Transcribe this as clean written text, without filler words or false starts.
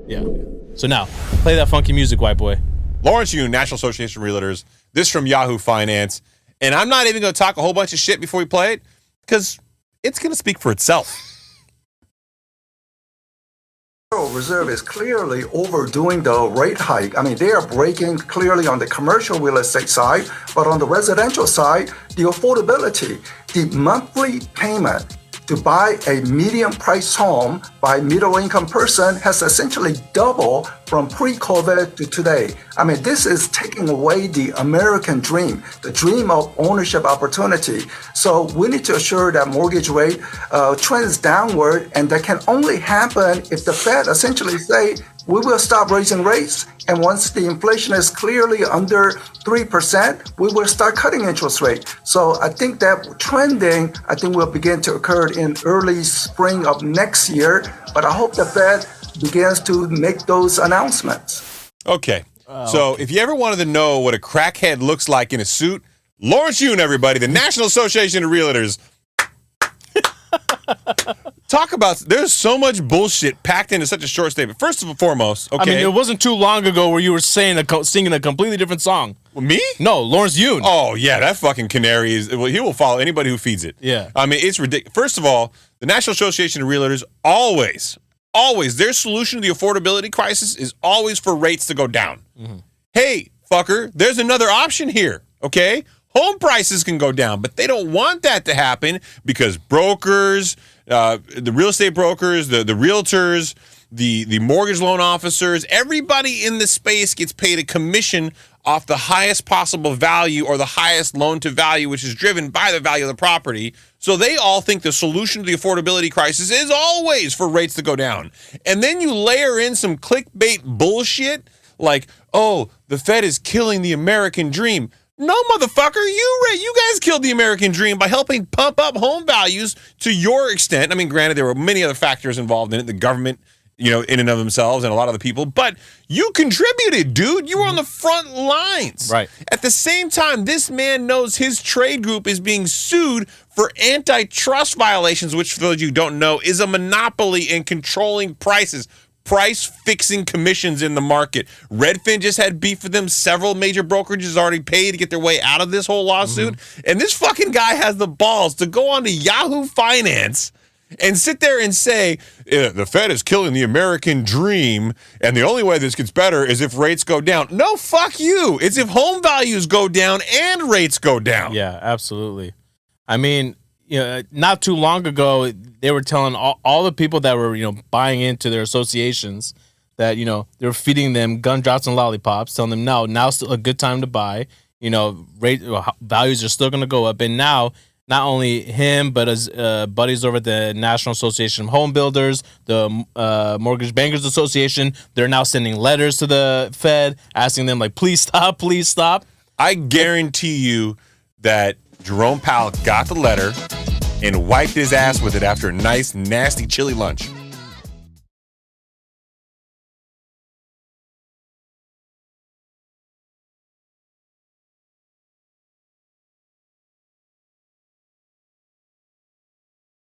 Yeah. So now, play that funky music, white boy. Lawrence Yun, National Association of Realtors. This from Yahoo Finance. And I'm not even going to talk a whole bunch of shit before we play it because it's going to speak for itself. Federal Reserve is clearly overdoing the rate hike. I mean, they are breaking clearly on the commercial real estate side, but on the residential side, the affordability, the monthly payment to buy a medium-priced home by middle-income person has essentially doubled from pre-COVID to today. I mean, this is taking away the American dream, the dream of ownership opportunity. So we need to assure that mortgage rate trends downward, and that can only happen if the Fed essentially say, we will stop raising rates, and once the inflation is clearly under 3%, we will start cutting interest rate. So I think that trending, will begin to occur in early spring of next year, but I hope the Fed begins to make those announcements. Okay. So if you ever wanted to know what a crackhead looks like in a suit, Lawrence Yun, everybody, the National Association of Realtors. Talk about, there's so much bullshit packed into such a short statement. First and foremost, okay. I mean, it wasn't too long ago where you were singing a completely different song. Me? No, Lawrence Yun. Oh, yeah, that fucking canary he will follow anybody who feeds it. Yeah. I mean, it's ridiculous. First of all, the National Association of Realtors always, their solution to the affordability crisis is always for rates to go down. Mm-hmm. Hey, fucker, there's another option here, okay? Home prices can go down, but they don't want that to happen because brokers, the real estate brokers, the realtors, the mortgage loan officers, everybody in the space gets paid a commission off the highest possible value or the highest loan to value, which is driven by the value of the property. So they all think the solution to the affordability crisis is always for rates to go down. And then you layer in some clickbait bullshit like, oh, the Fed is killing the American dream. No, motherfucker, you guys killed the American dream by helping pump up home values to your extent. I mean, granted, there were many other factors involved in it, the government, in and of themselves and a lot of the people, but you contributed, dude. You were on the front lines. Right. At the same time, this man knows his trade group is being sued for antitrust violations, which, for those of you who don't know, is a monopoly in controlling prices. Price-fixing commissions in the market. Redfin just had beef with them. Several major brokerages already paid to get their way out of this whole lawsuit. Mm-hmm. And this fucking guy has the balls to go on to Yahoo Finance and sit there and say, the Fed is killing the American dream, and the only way this gets better is if rates go down. No, fuck you. It's if home values go down and rates go down. Yeah, absolutely. I mean, not too long ago, they were telling all the people that were, buying into their associations that, they were feeding them gumdrops and lollipops, telling them, now's still a good time to buy. Values are still going to go up. And now, not only him, but his buddies over at the National Association of Home Builders, the Mortgage Bankers Association, they're now sending letters to the Fed asking them, please stop, please stop. I guarantee you that Jerome Powell got the letter and wiped his ass with it after a nice, nasty, chili lunch.